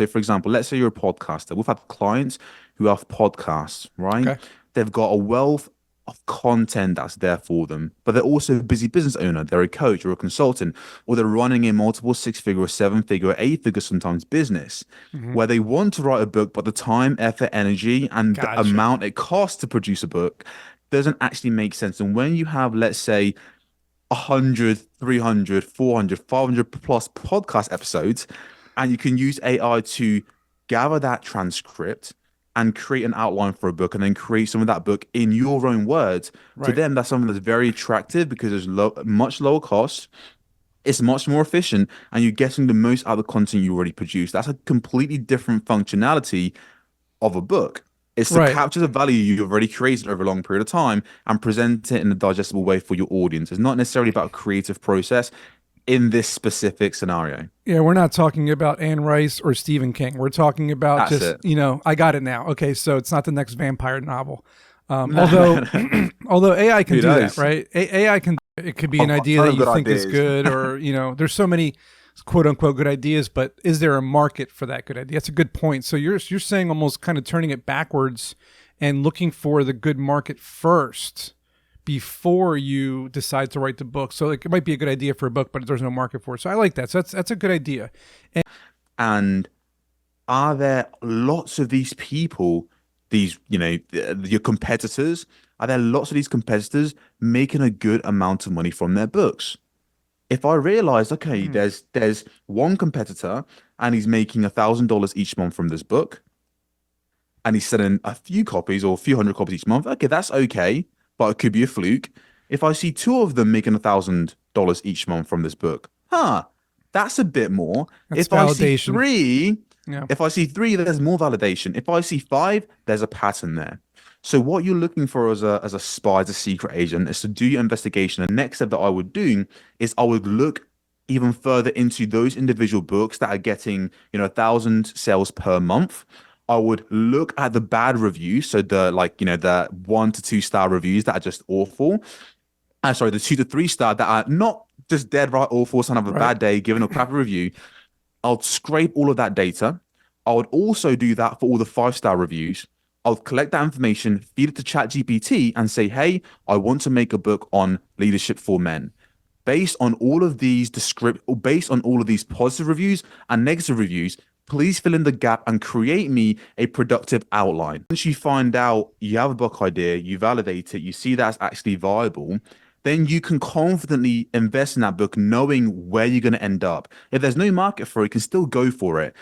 So, for example, let's say you're a podcaster. We've had clients who have podcasts, right? Okay. They've got a wealth of content that's there for them, but they're also a busy business owner. They're a coach or a consultant, or they're running a multiple six-figure, seven-figure, eight-figure sometimes business Hmm. where they want to write a book, but the time, effort, energy, and the Gotcha. amount it costs to produce a book doesn't actually make sense. And when you have, let's say, 100, 300, 400, 500 plus podcast episodes, and you can use AI to gather that transcript and create an outline for a book and then create some of that book in your own words. To Right. them, that's something that's very attractive because there's much lower cost, it's much more efficient, and you're getting the most out of the content you already produced. That's a completely different functionality of a book. It's to Right. capture the value you've already created over a long period of time and present it in a digestible way for your audience. It's not necessarily about a creative process in this specific scenario. Yeah, we're not talking about Anne Rice or Stephen King. We're talking about That's just, it. I got it now. Okay, so it's not the next vampire novel. No, Although, no, no. although AI can Who do that, knows? right? AI can. It could be an A idea ton that of you good think is ideas. good, or there's so many quote unquote good ideas, but is there a market for that good idea? That's a good point. So you're saying almost kind of turning it backwards and looking for the good market first before you decide to write the book. So like, it might be a good idea for a book, but there's no market for it. So I like that. So that's a good idea. And And are there lots of these people, these, your competitors? Are there lots of these competitors making a good amount of money from their books? If I realized, okay, hmm, there's one competitor and he's making $1,000 each month from this book, and he's selling a few copies or a few hundred copies each month, okay, that's okay, but it could be a fluke. If I see two of them making $1,000 each month from this book, that's a bit more. that's If I see validation. three, Yeah. if I see three, there's more validation. If I see five, there's a pattern there. So what you're looking for as a spy, as a secret agent, is to do your investigation. The next step that I would do is I would look even further into those individual books that are getting, 1,000 sales per month. I would look at the bad reviews, so the the 1 to 2 star reviews that are just awful. Sorry, the 2 to 3 star that are not just dead right awful, son of a Right. bad day, giving a crappy review. I'll scrape all of that data. I would also do that for all the 5 star reviews. I'll collect that information, feed it to ChatGPT, and say, hey, I want to make a book on leadership for men. Based on all of these positive reviews and negative reviews, please fill in the gap and create me a productive outline. Once you find out you have a book idea, you validate it, you see that's actually viable, then you can confidently invest in that book knowing where you're going to end up. If there's no market for it, you can still go for it.